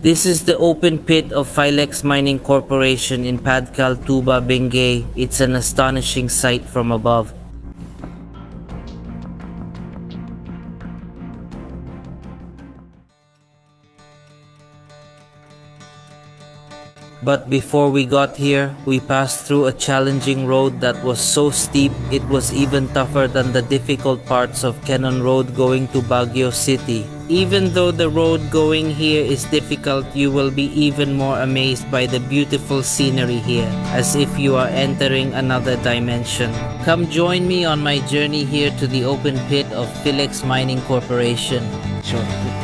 This is the open pit of Philex Mining Corporation in Padcal, Tuba, Benguet. It's an astonishing sight from above. But before we got here, we passed through a challenging road that was so steep it was even tougher than the difficult parts of Kennon Road going to Baguio City. Even though the road going here is difficult, you will be even more amazed by the beautiful scenery here, as if you are entering another dimension. Come join me on my journey here to the open pit of Philex Mining Corporation. Short footprints.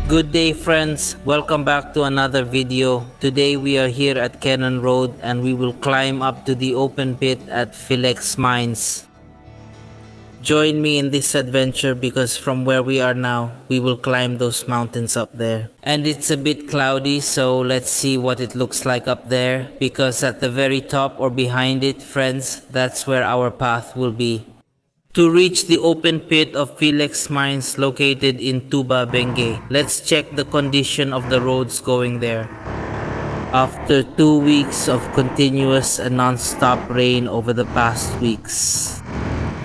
Good day friends, welcome back to another video. Today we are here at Kennon Road and we will climb up to the open pit at Philex Mines. Join me in this adventure because from where we are now, we will climb those mountains up there. And it's a bit cloudy, so let's see what it looks like up there, because at the very top or behind it, friends, that's where our path will be. To reach the open pit of Philex Mines located in Tuba, Benguet, let's check the condition of the roads going there. After 2 weeks of continuous and non-stop rain over the past weeks.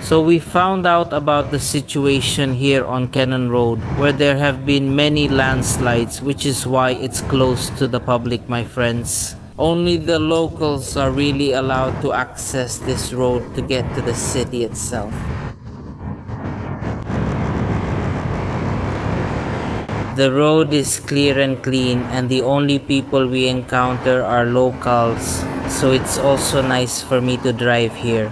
So we found out about the situation here on Kennon Road, where there have been many landslides, which is why it's closed to the public, my friends. Only the locals are really allowed to access this road to get to the city itself. The road is clear and clean, and the only people we encounter are locals, so it's also nice for me to drive here.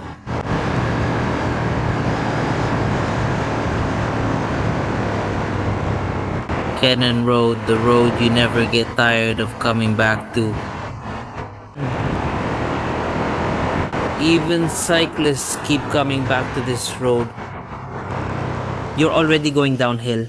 Kennon Road, the road you never get tired of coming back to. Even cyclists keep coming back to this road. You're already going downhill.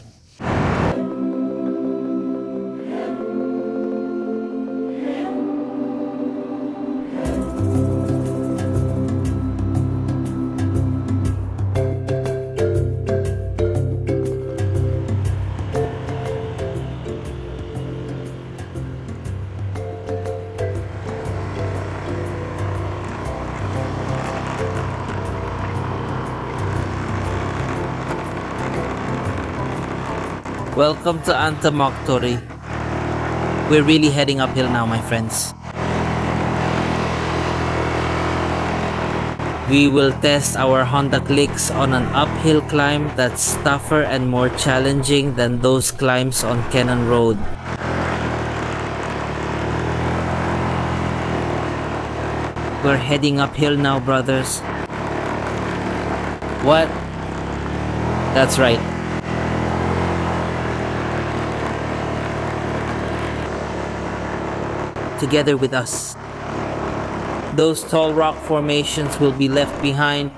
Welcome to Torre. We're really heading uphill now, my friends. We will test our Honda Clicks on an uphill climb that's tougher and more challenging than those climbs on Kennon Road. We're heading uphill now, brothers. What? That's right. Together with us. Those tall rock formations will be left behind.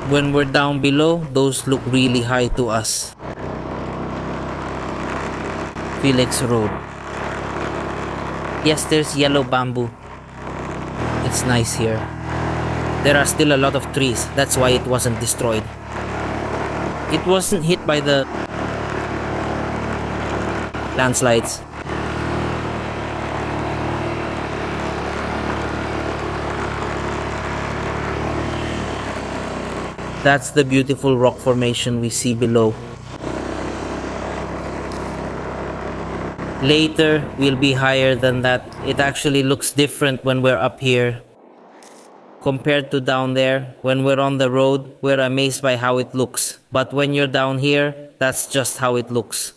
When we're down below, those look really high to us. Philex Road. Yes, there's yellow bamboo. It's nice here. There are still a lot of trees, that's why it wasn't destroyed. It wasn't hit by the landslides. That's the beautiful rock formation we see below. Later, we'll be higher than that. It actually looks different when we're up here. Compared to down there, when we're on the road, we're amazed by how it looks. But when you're down here, that's just how it looks.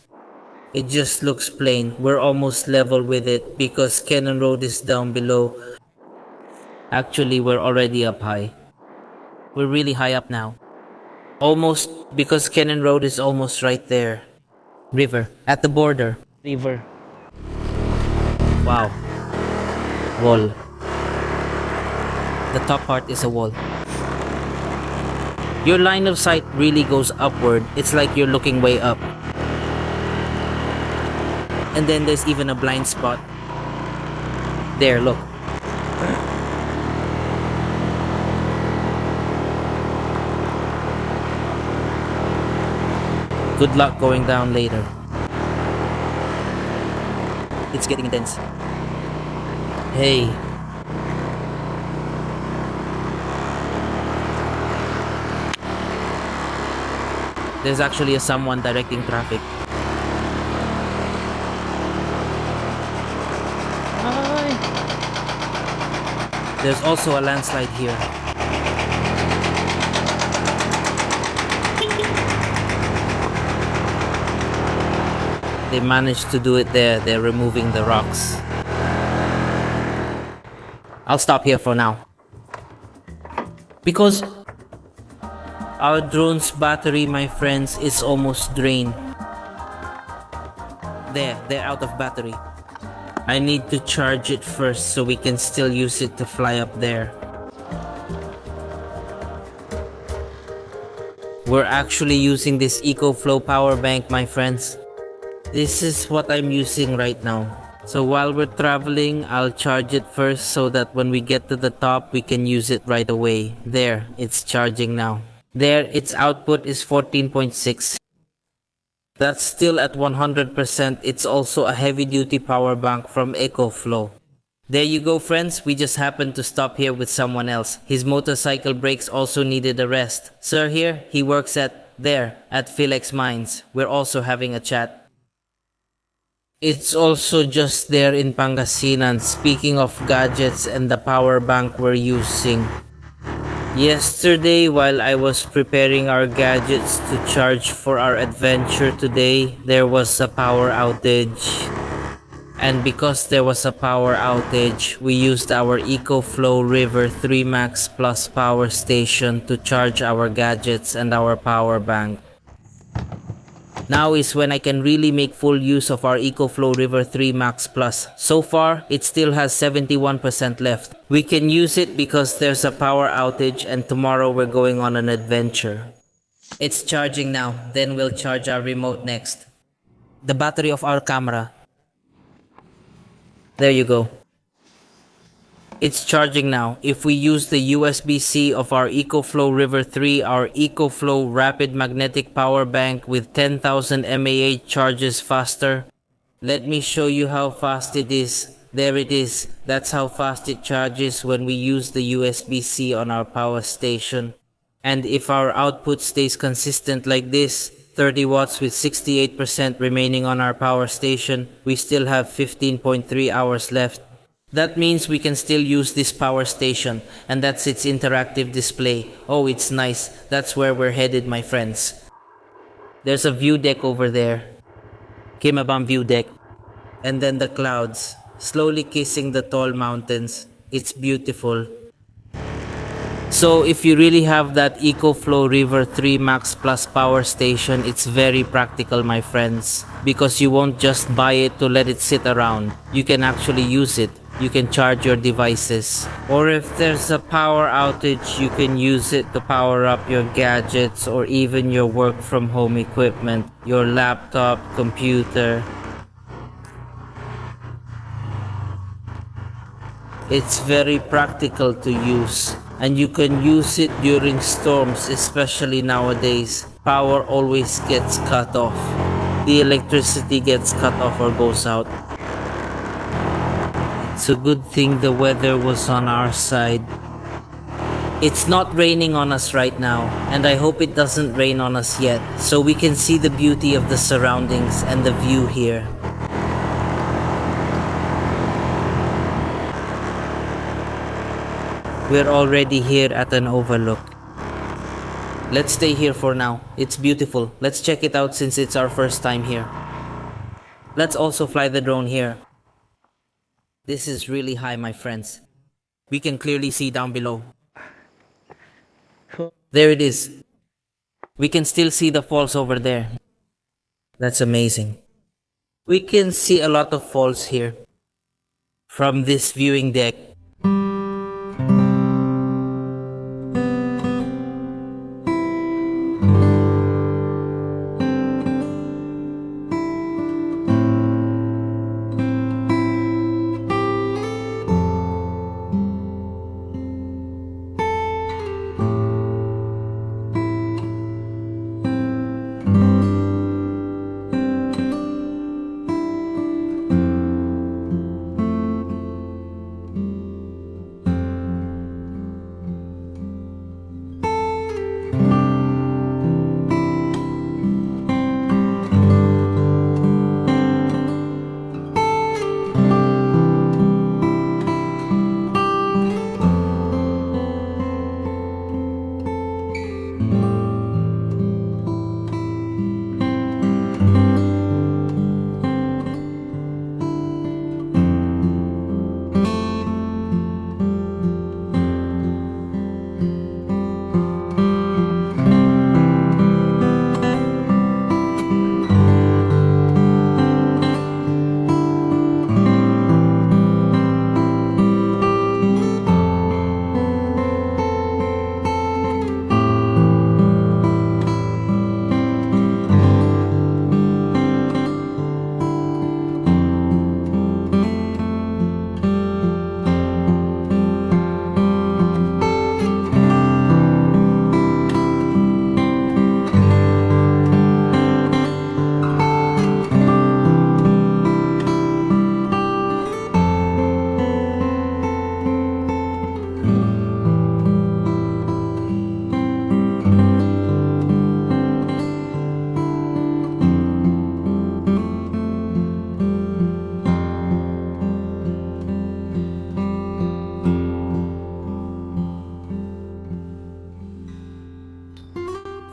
It just looks plain. We're almost level with it because Kennon Road is down below. Actually, we're already up high. We're really high up now. Almost, because Kennon Road is almost right there. River. At the border. River. Wow. Wall. The top part is a wall. Your line of sight really goes upward. It's like you're looking way up. And then there's even a blind spot. There, look. Good luck going down later. It's getting intense. Hey. There's actually someone directing traffic. Hi. There's also a landslide here. They managed to do it there. They're removing the rocks. I'll stop here for now. Because our drone's battery, my friends, is almost drained. They're out of battery. I need to charge it first so we can still use it to fly up there. We're actually using this EcoFlow power bank, my friends. This is what I'm using right now. So while we're traveling, I'll charge it first so that when we get to the top, we can use it right away. There, it's charging now. There, its output is 14.6. That's still at 100%. It's also a heavy-duty power bank from EcoFlow. There you go, friends. We just happened to stop here with someone else. His motorcycle brakes also needed a rest. Sir here, he works at Philex Mines. We're also having a chat. It's also just there in Pangasinan. Speaking of gadgets and the power bank we're using. Yesterday, while I was preparing our gadgets to charge for our adventure today, there was a power outage. And because there was a power outage, we used our EcoFlow River 3 Max Plus power station to charge our gadgets and our power bank. Now is when I can really make full use of our EcoFlow River 3 Max Plus. So far, it still has 71% left. We can use it because there's a power outage and tomorrow we're going on an adventure. It's charging now, then we'll charge our remote next. The battery of our camera. There you go. It's charging now. If we use the USB-C of our EcoFlow River 3, our EcoFlow Rapid Magnetic Power Bank with 10,000 mAh charges faster. Let me show you how fast it is. There it is. That's how fast it charges when we use the USB-C on our power station. And if our output stays consistent like this, 30 watts with 68% remaining on our power station, we still have 15.3 hours left. That means we can still use this power station, and that's its interactive display. Oh, it's nice. That's where we're headed, my friends. There's a view deck over there. Kimabam view deck. And then the clouds, slowly kissing the tall mountains. It's beautiful. So if you really have that EcoFlow River 3 Max Plus power station, it's very practical, my friends. Because you won't just buy it to let it sit around. You can actually use it. You can charge your devices. Or if there's a power outage, you can use it to power up your gadgets or even your work from home equipment, your laptop, computer. It's very practical to use, and you can use it during storms, especially nowadays. Power always gets cut off. The electricity gets cut off or goes out. It's a good thing the weather was on our side. It's not raining on us right now, and I hope it doesn't rain on us yet, so we can see the beauty of the surroundings and the view here. We're already here at an overlook. Let's stay here for now. It's beautiful. Let's check it out since it's our first time here. Let's also fly the drone here. This is really high, my friends. We can clearly see down below. There it is. We can still see the falls over there. That's amazing. We can see a lot of falls here from this viewing deck.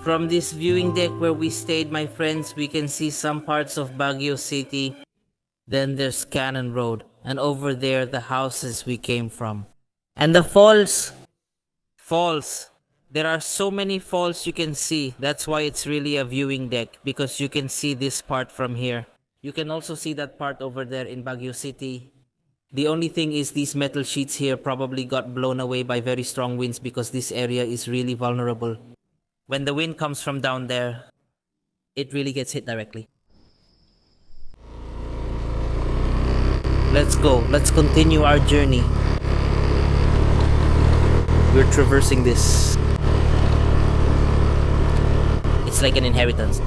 From this viewing deck where we stayed, my friends, we can see some parts of Baguio City. Then there's Cannon Road, and over there the houses we came from. And the falls. Falls. There are so many falls you can see. That's why it's really a viewing deck, because you can see this part from here. You can also see that part over there in Baguio City. The only thing is these metal sheets here probably got blown away by very strong winds because this area is really vulnerable. When the wind comes from down there, it really gets hit directly. Let's go. Let's continue our journey. We're traversing this. It's like an inheritance.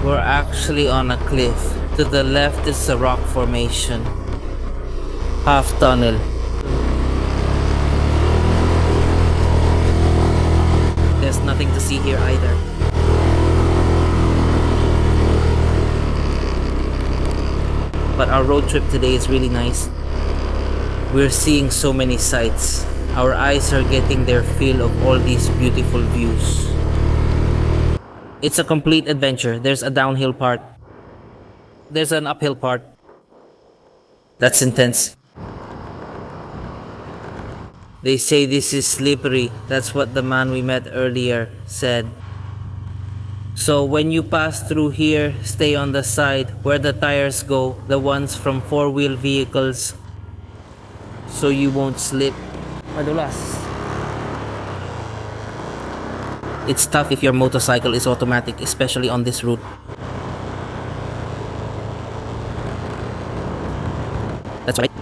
We're actually on a cliff. To the left is a rock formation. Half tunnel. There's nothing to see here either. But our road trip today is really nice. We're seeing so many sights. Our eyes are getting their fill of all these beautiful views. It's a complete adventure. There's a downhill part. There's an uphill part. That's intense. They say this is slippery. That's what the man we met earlier said. So when you pass through here, stay on the side where the tires go, the ones from four-wheel vehicles, so you won't slip. Madulas. It's tough if your motorcycle is automatic, especially on this route. That's right.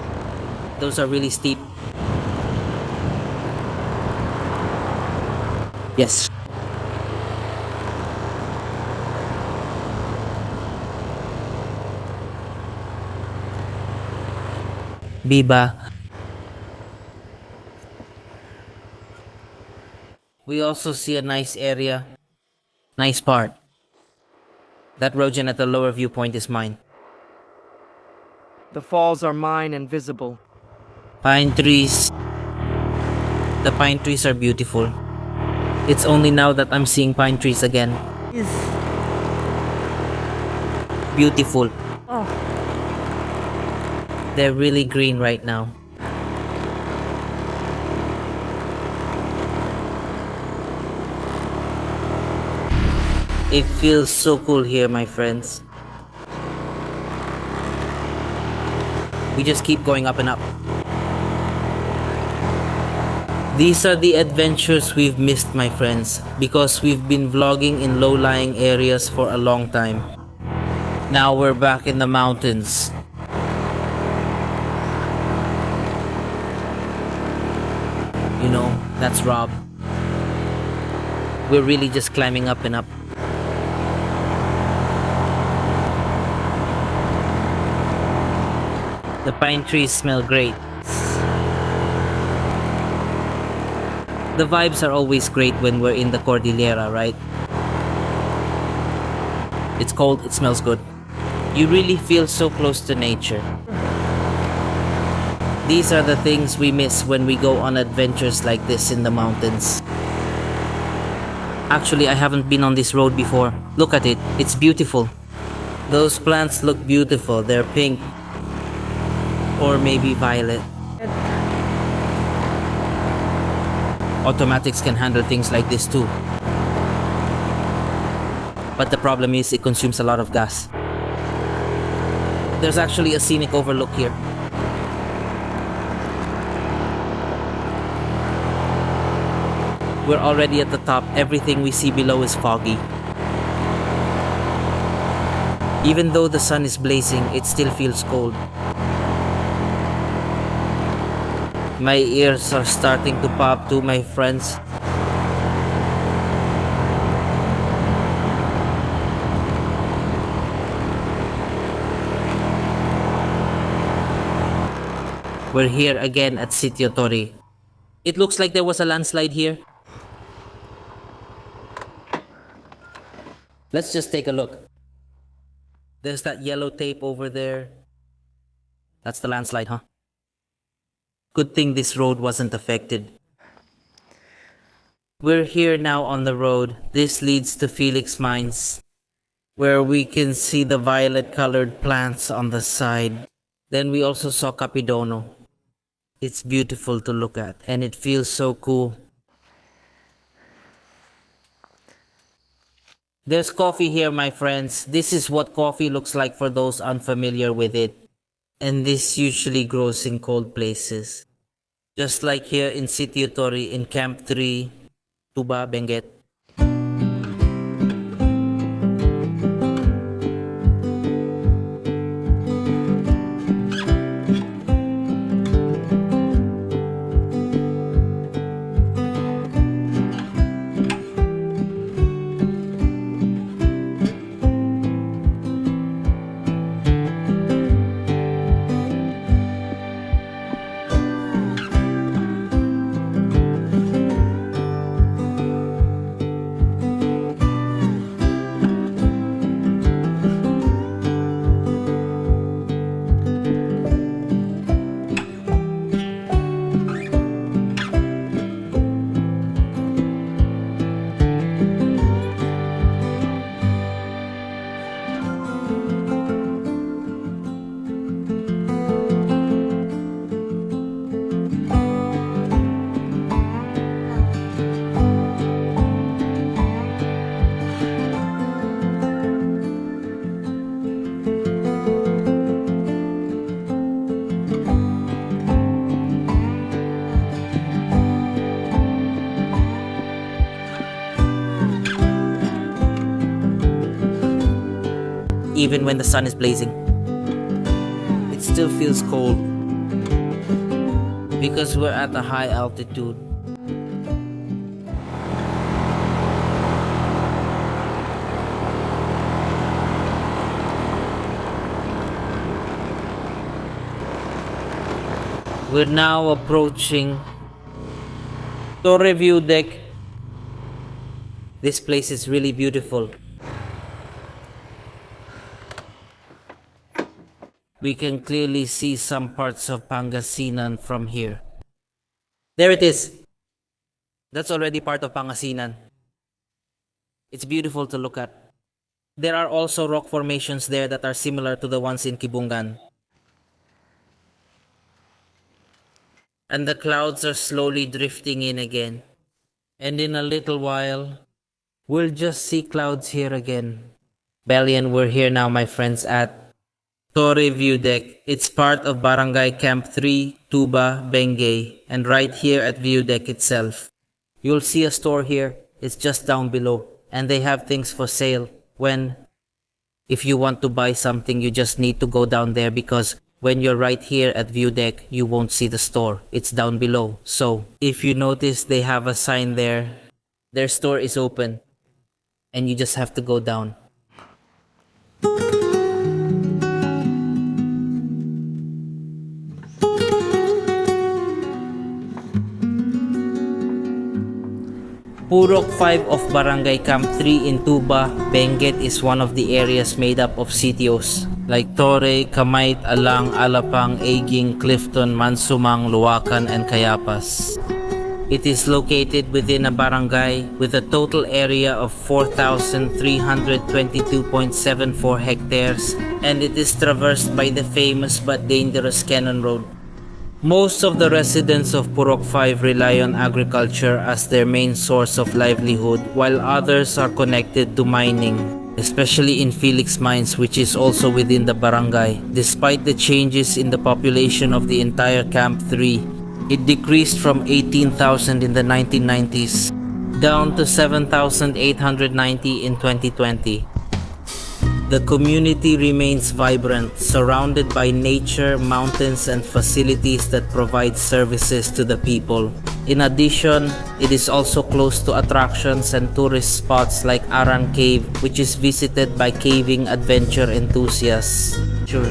Those are really steep. Yes. Biba. We also see a nice area. Nice part. That Rogen at the lower viewpoint is mine. The falls are mine and visible. Pine trees. The pine trees are beautiful. It's only now that I'm seeing pine trees again. Is Beautiful. oh, They're really green right now. It feels so cool here, my friends. We just keep going up and up. These are the adventures we've missed, my friends, because we've been vlogging in low-lying areas for a long time. Now we're back in the mountains. You know, that's Rob. We're really just climbing up and up. The pine trees smell great. The vibes are always great when we're in the Cordillera, right? It's cold, it smells good. You really feel so close to nature. These are the things we miss when we go on adventures like this in the mountains. Actually, I haven't been on this road before. Look at it, it's beautiful. Those plants look beautiful, they're pink. Or maybe violet. Automatics can handle things like this too. But the problem is it consumes a lot of gas. There's actually a scenic overlook here. We're already at the top. Everything we see below is foggy. Even though the sun is blazing, it still feels cold. My ears are starting to pop too, my friends. We're here again at Sitio Torre. It looks like there was a landslide here. Let's just take a look. There's that yellow tape over there. That's the landslide, huh? Good thing this road wasn't affected. We're here now on the road. This leads to Felix Mines, where we can see the violet colored plants on the side. Then we also saw Capidono. It's beautiful to look at and it feels so cool. There's coffee here, my friends. This is what coffee looks like for those unfamiliar with it. And this usually grows in cold places. Just like here in Sitio Torre in Camp 3, Tuba, Benguet. Even when the sun is blazing, it still feels cold because we're at a high altitude. We're now approaching Torre View Deck. This place is really beautiful. We can clearly see some parts of Pangasinan from here. There it is. That's already part of Pangasinan. It's beautiful to look at. There are also rock formations there that are similar to the ones in Kibungan. And the clouds are slowly drifting in again. And in a little while, we'll just see clouds here again. Balian, we're here now, my friends, at Torre View Deck. It's part of Barangay Camp 3, Tuba, Benguet, and right here at View Deck itself. You'll see a store here. It's just down below, and they have things for sale. If you want to buy something, you just need to go down there, because when you're right here at View Deck, you won't see the store. It's down below. So if you notice, they have a sign there. Their store is open, and you just have to go down. Purok 5 of Barangay Camp 3 in Tuba, Benguet is one of the areas made up of sitios like Torre, Kamait, Alang, Alapang, Aging, Clifton, Mansumang, Luwakan, and Cayapas. It is located within a barangay with a total area of 4,322.74 hectares, and it is traversed by the famous but dangerous Kennon Road. Most of the residents of Purok 5 rely on agriculture as their main source of livelihood, while others are connected to mining, especially in Philex Mines, which is also within the barangay. Despite the changes in the population of the entire Camp 3, it decreased from 18,000 in the 1990s down to 7,890 in 2020. The community remains vibrant, surrounded by nature, mountains, and facilities that provide services to the people. In addition, it is also close to attractions and tourist spots like Aran Cave, which is visited by caving adventure enthusiasts. Sure.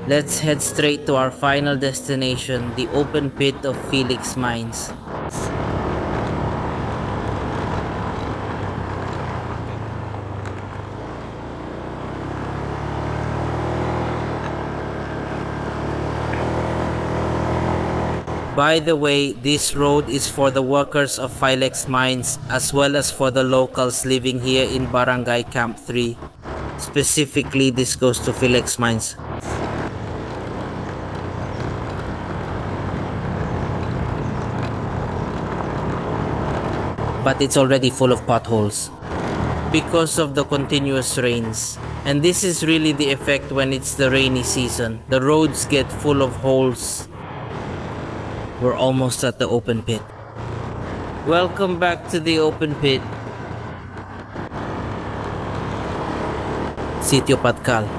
Let's head straight to our final destination, the open pit of Philex Mines. By the way, this road is for the workers of Philex Mines as well as for the locals living here in Barangay Camp 3. Specifically, this goes to Philex Mines. But it's already full of potholes because of the continuous rains. And this is really the effect when it's the rainy season. The roads get full of holes. We're almost at the open pit. Welcome back to the open pit. Sitio Padcal.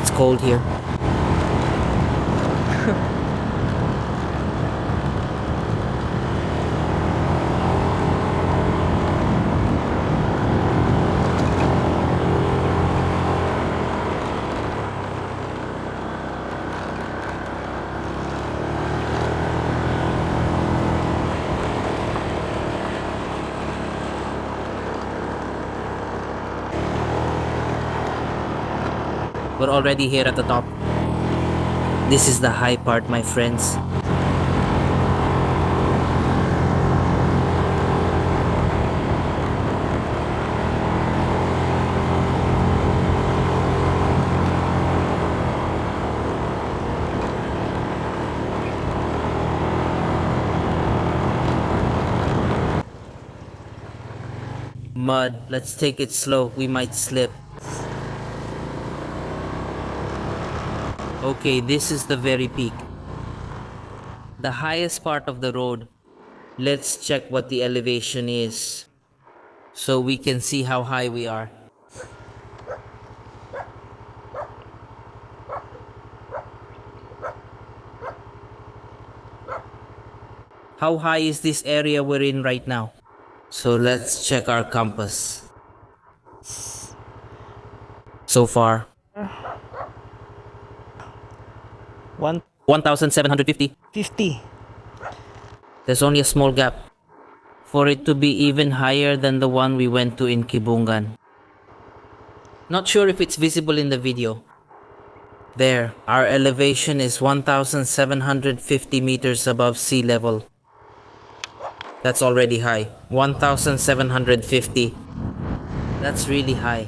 It's cold here. We're already here at the top. This is the high part, my friends. Mud, let's take it slow, we might slip. Okay, this is the very peak. The highest part of the road. Let's check what the elevation is so we can see how high we are. How high is this area we're in right now? So let's check our compass. So far, 1,750. 50. There's only a small gap for it to be even higher than the one we went to in Kibungan. Not sure if it's visible in the video. There, our elevation is 1,750 meters above sea level. That's already high. 1,750. That's really high.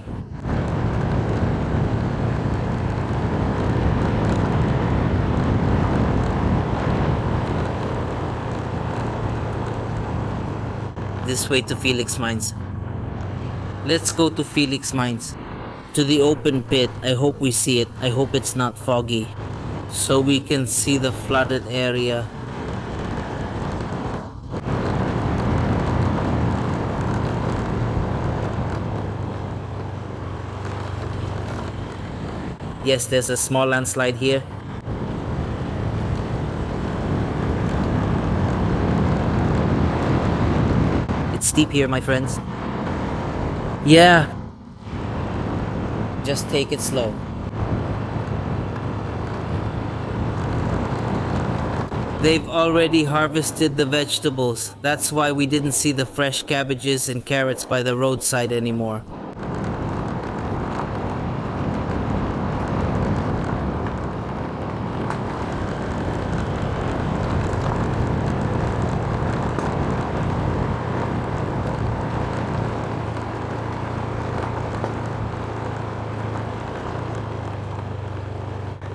This way to Philex Mines. Let's go to Philex Mines. To the open pit. I hope we see it. I hope it's not foggy. So we can see the flooded area. Yes, there's a small landslide here. It's steep here, my friends. Yeah. Just take it slow. They've already harvested the vegetables. That's why we didn't see the fresh cabbages and carrots by the roadside anymore.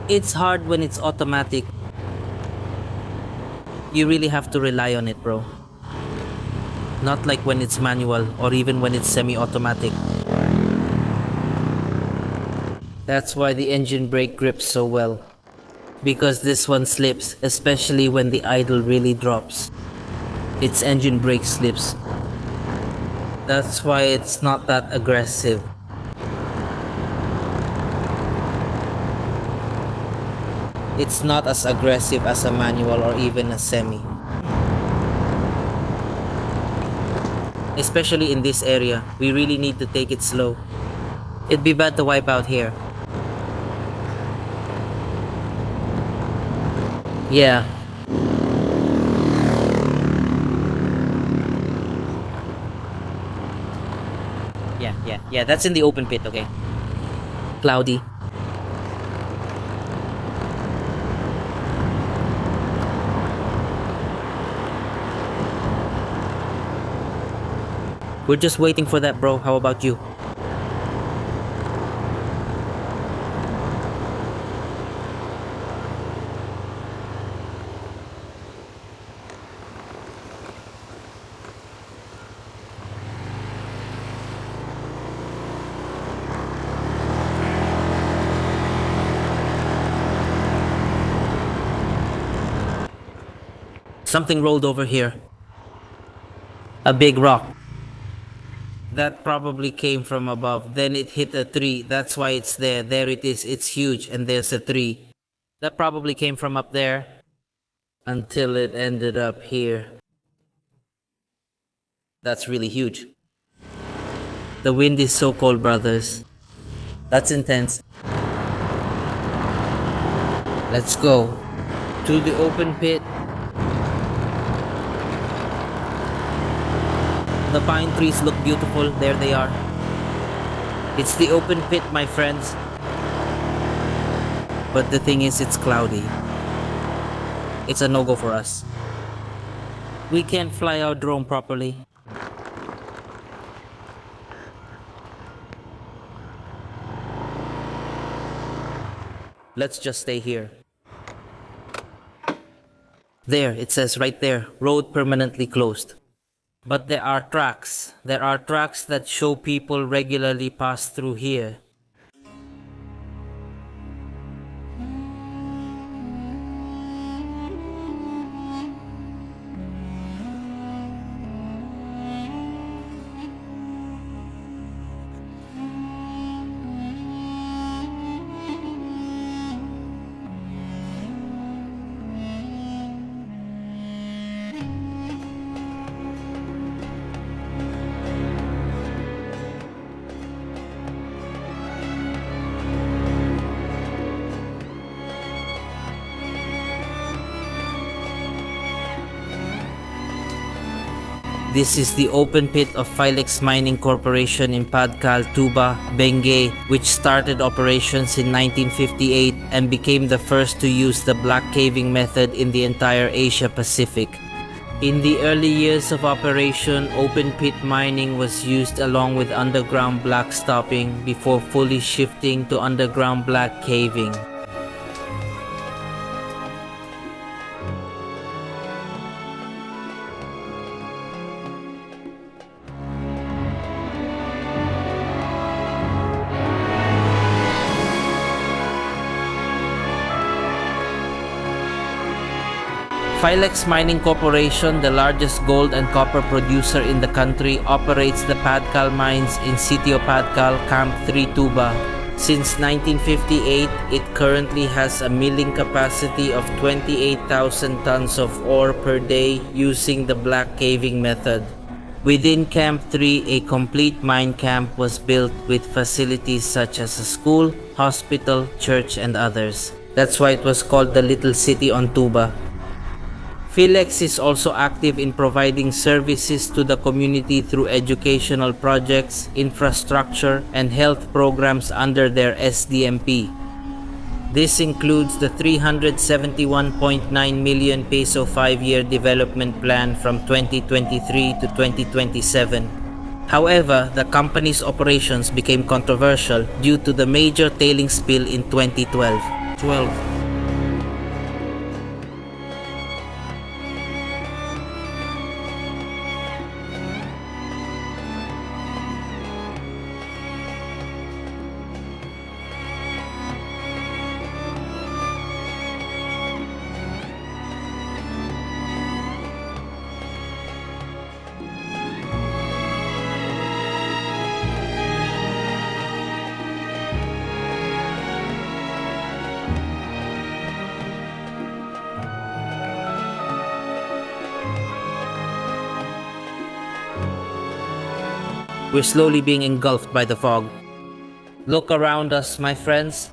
It's hard when it's automatic. You really have to rely on it, bro. Not like when it's manual or even when it's semi-automatic. That's why the engine brake grips so well. Because this one slips, especially when the idle really drops. Its engine brake slips. That's why it's not that aggressive. It's not as aggressive as a manual or even a semi. Especially in this area, we really need to take it slow. It'd be bad to wipe out here. Yeah. Yeah, that's in the open pit, okay? Cloudy. We're just waiting for that, bro. How about you? Something rolled over here. A big rock. That probably came from above. Then it hit a tree. That's why it's there. There it is. It's huge. And there's a tree. That probably came from up there until it ended up here. That's really huge. The wind is so cold, brothers. That's intense. Let's go. To the open pit. The pine trees look beautiful. There they are. It's the open pit, my friends. But the thing is, it's cloudy. It's a no-go for us. We can't fly our drone properly. Let's just stay here. There, it says right there, road permanently closed. But there are tracks. There are tracks that show people regularly pass through here. This is the open pit of Philex Mining Corporation in Padcal, Tuba, Benguet, which started operations in 1958 and became the first to use the black caving method in the entire Asia Pacific. In the early years of operation, open pit mining was used along with underground black stopping before fully shifting to underground black caving. Philex Mining Corporation, the largest gold and copper producer in the country, operates the Padcal mines in Sitio Padcal, Camp 3 Tuba. Since 1958, it currently has a milling capacity of 28,000 tons of ore per day using the black caving method. Within Camp 3, a complete mine camp was built with facilities such as a school, hospital, church, and others. That's why it was called the Little City on Tuba. Philex is also active in providing services to the community through educational projects, infrastructure, and health programs under their SDMP. This includes the 371.9 million peso 5-year development plan from 2023 to 2027. However, the company's operations became controversial due to the major tailings spill in 2012. We're slowly being engulfed by the fog. Look around us, my friends.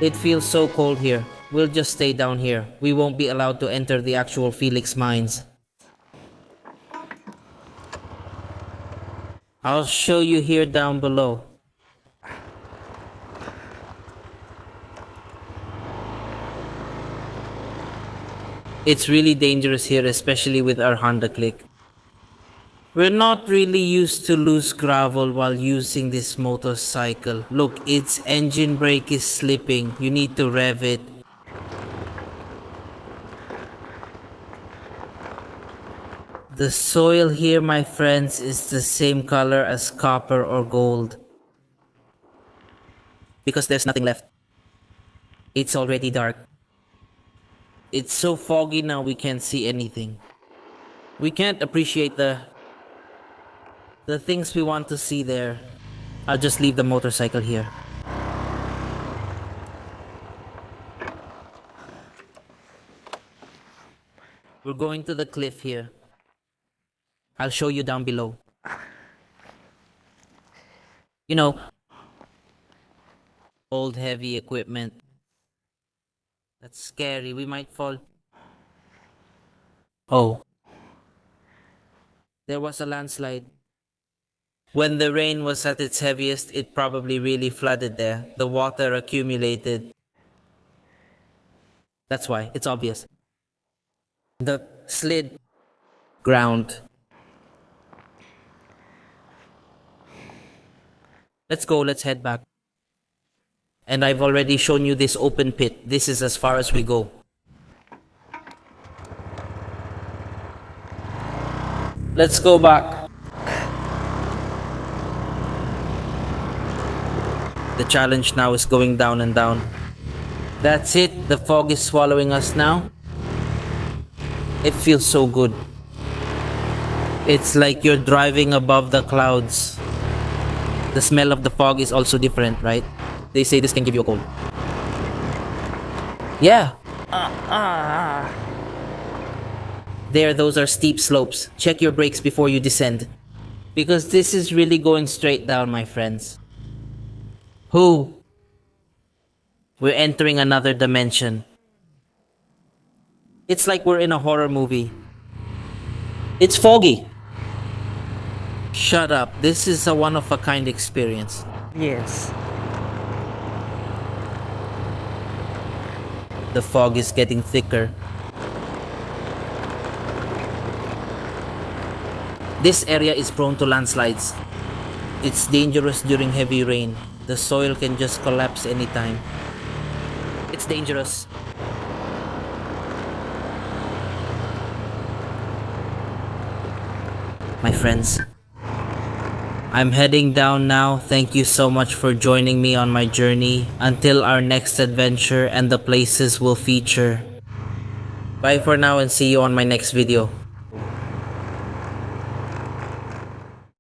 It feels so cold here. We'll just stay down here. We won't be allowed to enter the actual Philex mines. I'll show you here down below. It's really dangerous here, especially with our Honda Click. We're not really used to loose gravel while using this motorcycle. Look, its engine brake is slipping. You need to rev it. The soil here, my friends, is the same color as copper or gold. Because there's nothing left. It's already dark. It's so foggy now we can't see anything. We can't appreciate the things we want to see there. I'll just leave the motorcycle here. We're going to the cliff here. I'll show you down below. You know, old heavy equipment. That's scary, we might fall. Oh. There was a landslide. When the rain was at its heaviest, it probably really flooded there. The water accumulated. That's why, it's obvious. The slid ground. Let's go, let's head back. And I've already shown you this open pit. This is as far as we go. Let's go back. The challenge now is going down and down. That's it, the fog is swallowing us now. It feels so good. It's like you're driving above the clouds. The smell of the fog is also different, right? They say this can give you a cold. Yeah. There, those are steep slopes. Check your brakes before you descend. Because this is really going straight down, my friends. Who? We're entering another dimension. It's like we're in a horror movie. It's foggy. Shut up. This is a one-of-a-kind experience. Yes. The fog is getting thicker. This area is prone to landslides. It's dangerous during heavy rain. The soil can just collapse anytime. It's dangerous. My friends, I'm heading down now. Thank you so much for joining me on my journey. Until our next adventure and the places we'll feature. Bye for now and see you on my next video.